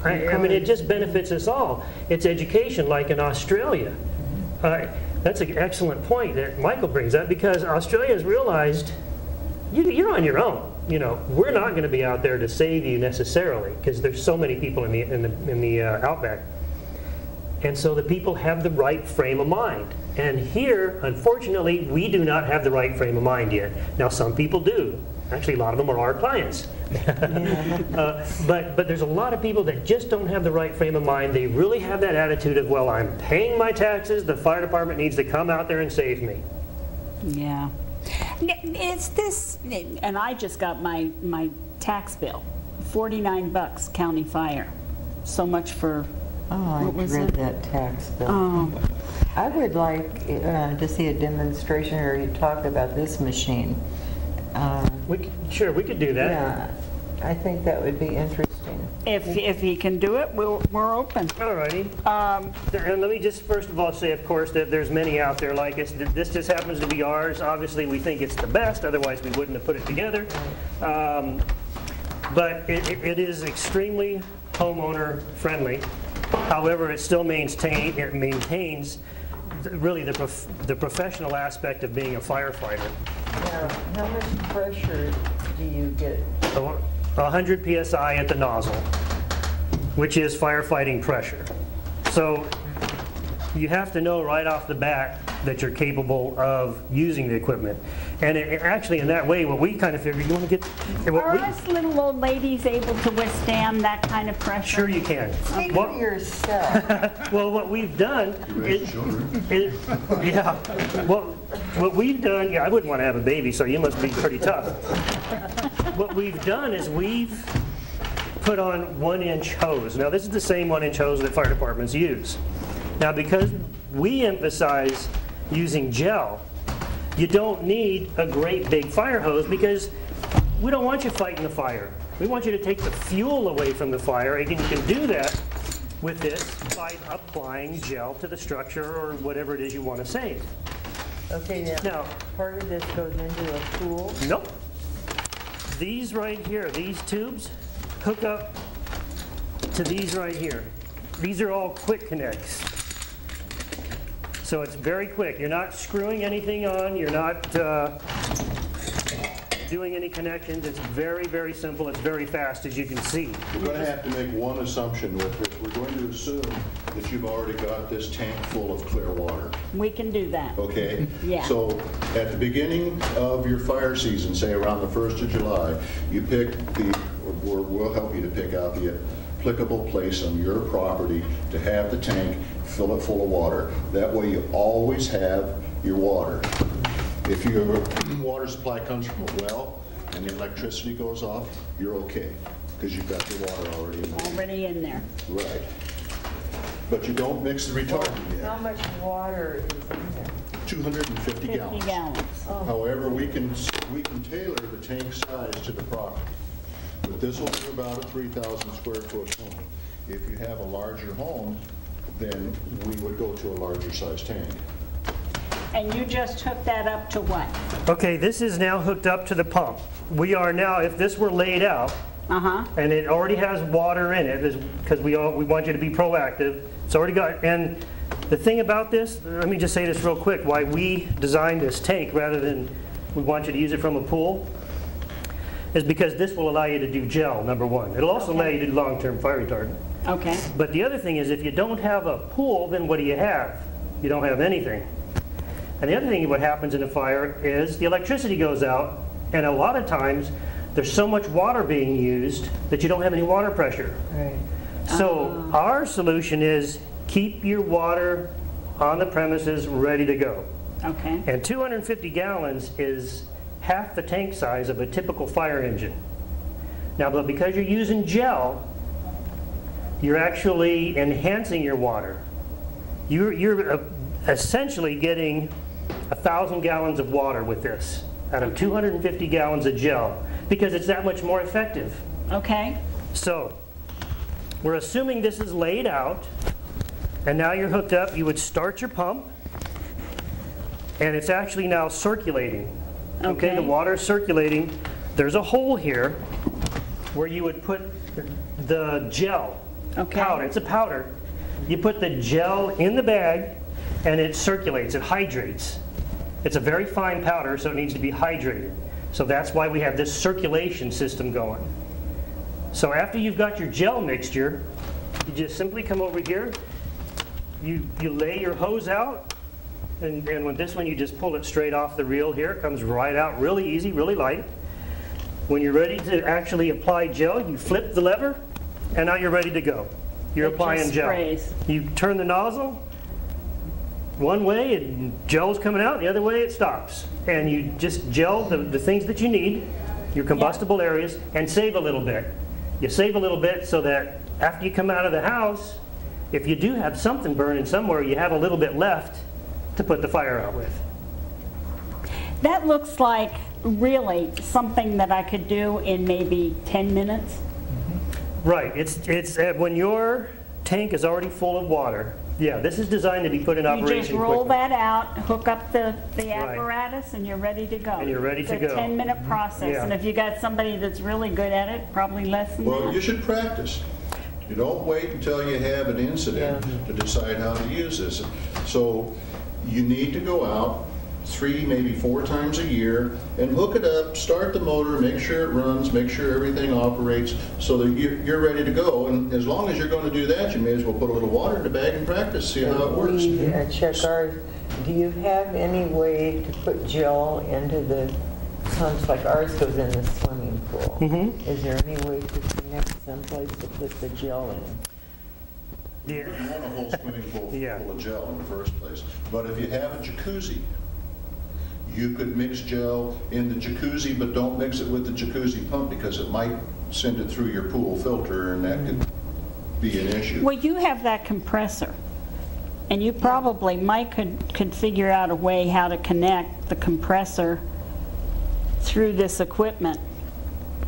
I mean, it just benefits us all. It's education, like in Australia. That's an excellent point that Michael brings up, because Australia has realized you're on your own. You know, we're not going to be out there to save you necessarily, because there's so many people in the outback. And so the people have the right frame of mind. And here, unfortunately, we do not have the right frame of mind yet. Now, some people do. Actually, a lot of them are our clients. But there's a lot of people that just don't have the right frame of mind. They really have that attitude of, well, I'm paying my taxes, the fire department needs to come out there and save me. Yeah. It's this, and I just got my tax bill, $49 county fire. So much for, I read that tax bill. oh, I would like to see a demonstration, or you talk about this machine. Sure, we could do that. Yeah, I think that would be interesting. if he can do it, we're open. All righty. And let me just first of all say, of course, that there's many out there like us. This just happens to be ours. Obviously, we think it's the best. Otherwise, we wouldn't have put it together. But it is extremely homeowner friendly. However, it still maintains really the professional aspect of being a firefighter. Now, how much pressure do you get? 100 psi at the nozzle, which is firefighting pressure. So you have to know right off the bat that you're capable of using the equipment. And actually, in that way, what we kind of figured, you want to get... Are us little old ladies able to withstand that kind of pressure? Sure you can. Speak for yourself. Well, what we've done yeah. Well, what we've done, yeah, I wouldn't want to have a baby, so you must be pretty tough. What we've done is we've put on 1-inch hose. Now, this is the same 1-inch hose that fire departments use. Now, because we emphasize using gel, you don't need a great big fire hose, because we don't want you fighting the fire. We want you to take the fuel away from the fire, and you can do that with this by applying gel to the structure or whatever it is you want to save. Okay, now part of this goes into a pool? Nope. These right here, these tubes, hook up to these right here. These are all quick connects. So it's very quick. You're not screwing anything on. You're not doing any connections. It's very, very simple. It's very fast, as you can see. We're going to have to make one assumption with this. We're going to assume that you've already got this tank full of clear water. We can do that. Okay? Yeah. So at the beginning of your fire season, say around the 1st of July, you pick or we'll help you to pick out the applicable place on your property to have the tank, fill it full of water. That way you always have your water. If your water supply comes from a well and the electricity goes off, you're okay, because you've got your water already in there. Already in there. Right. But you don't mix the retardant How yet. much water is in there? 250 50 gallons. gallons. Oh. However, we can tailor the tank size to the property. But this will be about a 3,000 square foot home. If you have a larger home, then we would go to a larger size tank. And you just hooked that up to what? Okay, this is now hooked up to the pump. We are now, if this were laid out, and it already has water in it, because we want you to be proactive. It's already got, and the thing about this, let me just say this real quick, why we designed this tank rather than we want you to use it from a pool, is because this will allow you to do gel, number one. It'll also allow you to do long-term fire retardant. Okay. But the other thing is, if you don't have a pool, then what do you have? You don't have anything. And the other thing what happens in a fire is the electricity goes out, and a lot of times there's so much water being used that you don't have any water pressure. Right. So our solution is keep your water on the premises ready to go. Okay. And 250 gallons is half the tank size of a typical fire engine. Now, but because you're using gel, you're actually enhancing your water. You're essentially getting 1,000 gallons of water with this out of 250 gallons of gel, because it's that much more effective. Okay. So we're assuming this is laid out, and now you're hooked up. You would start your pump, and it's actually now circulating. Okay, the water is circulating. There's a hole here where you would put the gel, Okay. Powder. It's a powder. You put the gel in the bag, and it circulates. It hydrates. It's a very fine powder, so it needs to be hydrated. So that's why we have this circulation system going. So after you've got your gel mixture, you just simply come over here. You lay your hose out, and with this one, you just pull it straight off the reel here. It comes right out really easy, really light. When you're ready to actually apply gel, you flip the lever, and now you're ready to go. You're applying gel. Sprays. You turn the nozzle one way, and gel's coming out. The other way, it stops. And you just gel the things that you need, your combustible areas, and save a little bit. You save a little bit so that after you come out of the house, if you do have something burning somewhere, you have a little bit left to put the fire out with. That looks like really something that I could do in maybe 10 minutes. Right. It's when your tank is already full of water. Yeah, this is designed to be put in operation You just roll quickly. that out, hook up the apparatus, and you're ready to go. And you're ready to go. It's a 10-minute process, Yeah. and if you got somebody that's really good at it, probably less than Well, that. you should practice. You don't wait until you have an incident to decide how to use this. So you need to go out 3, maybe 4 times a year and hook it up, start the motor, make sure it runs, make sure everything operates so that you're ready to go. And as long as you're going to do that, you may as well put a little water in the bag and practice, see how it works. We check ours. Do you have any way to put gel into the pumps, like ours goes in the swimming pool? Is there any way to connect someplace to put the gel in? Yeah. You want a whole swimming pool Yeah. full of gel in the first place. But if you have a jacuzzi, you could mix gel in the jacuzzi, but don't mix it with the jacuzzi pump because it might send it through your pool filter, and that could be an issue. Well, you have that compressor, and you probably, Mike could figure out a way how to connect the compressor through this equipment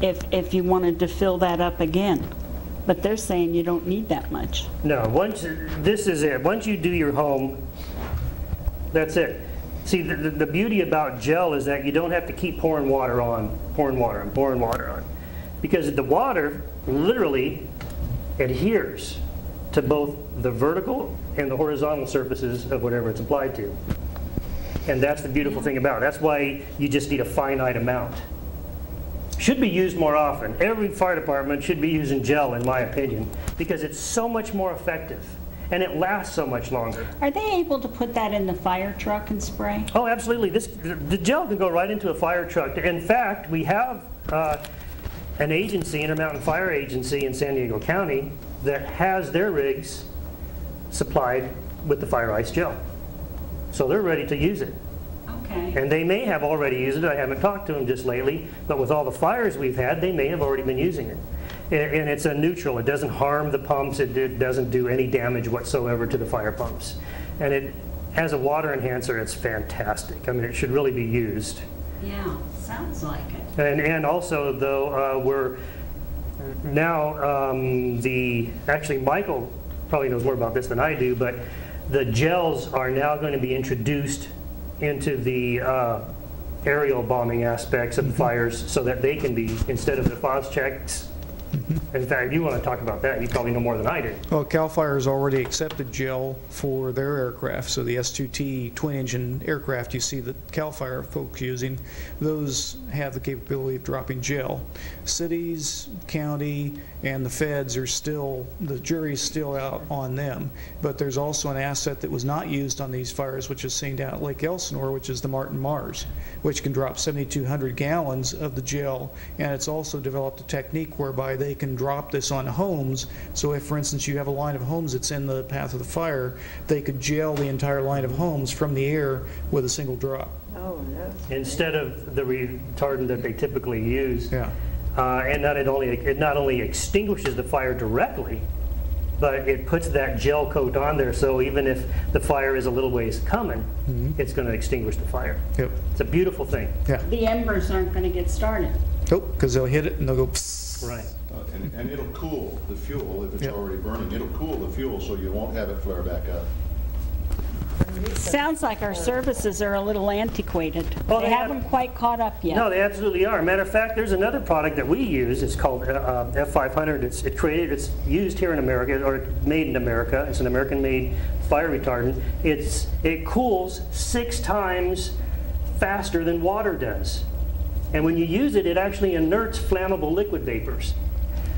if you wanted to fill that up again. But they're saying you don't need that much. No, this is it. Once you do your home, that's it. See, the beauty about gel is that you don't have to keep pouring water on, because the water literally adheres to both the vertical and the horizontal surfaces of whatever it's applied to. And that's the beautiful thing about it. That's why you just need a finite amount. Should be used more often. Every fire department should be using gel, in my opinion, because it's so much more effective. And it lasts so much longer. Are they able to put that in the fire truck and spray? Oh, absolutely. The gel can go right into a fire truck. In fact, we have an agency, Intermountain Fire Agency in San Diego County, that has their rigs supplied with the fire ice gel. So they're ready to use it. Okay. And they may have already used it. I haven't talked to them just lately, but with all the fires we've had, they may have already been using it. And it's a neutral. It doesn't harm the pumps. It doesn't do any damage whatsoever to the fire pumps. And it, as a water enhancer, it's fantastic. I mean, it should really be used. Yeah, sounds like it. And also, though, we're now, actually Michael probably knows more about this than I do, but the gels are now going to be introduced into the aerial bombing aspects of the fires so that they can be, instead of the FOS checks. In fact, you want to talk about that, you probably know more than I do. Well, CAL FIRE has already accepted gel for their aircraft. So the S2T twin-engine aircraft you see that CAL FIRE folks using, those have the capability of dropping gel. Cities, county, and the feds are still, the jury's still out on them. But there's also an asset that was not used on these fires, which is seen down at Lake Elsinore, which is the Martin Mars, which can drop 7,200 gallons of the gel. And it's also developed a technique whereby they can drop this on homes. So if, for instance, you have a line of homes that's in the path of the fire, they could gel the entire line of homes from the air with a single drop. Oh, no. Instead of the retardant that they typically use. Yeah. And it not only extinguishes the fire directly, but it puts that gel coat on there, so even if the fire is a little ways coming, it's going to extinguish the fire. Yep. It's a beautiful thing. Yeah. The embers aren't going to get started. Nope, because they'll hit it and they'll go psst. Right. And it'll cool the fuel if it's Yep. already burning. It'll cool the fuel so you won't have it flare back up. Sounds like our services are a little antiquated. Well, They they have- haven't quite caught up yet. No, they absolutely are. Matter of fact, there's another product that we use. It's called F500. It's used here in America, or made in America. It's an American-made fire retardant. It cools 6 times faster than water does. And when you use it, it actually inerts flammable liquid vapors.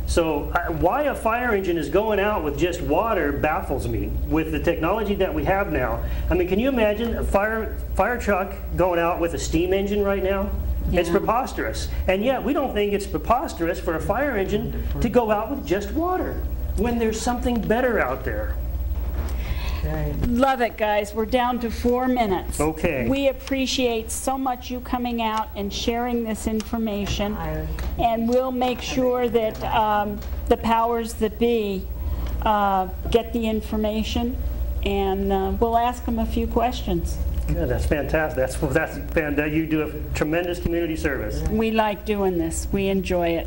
So why a fire engine is going out with just water baffles me with the technology that we have now. I mean, can you imagine a fire truck going out with a steam engine right now? It's Yeah. preposterous. And yet we don't think it's preposterous for a fire engine to go out with just water when there's something better out there. Right. Love it, guys. We're down to 4 minutes. Okay. We appreciate so much you coming out and sharing this information. And we'll make sure that the powers that be get the information, and we'll ask them a few questions. Good, that's fantastic. That's fantastic. You do a tremendous community service. We like doing this. We enjoy it.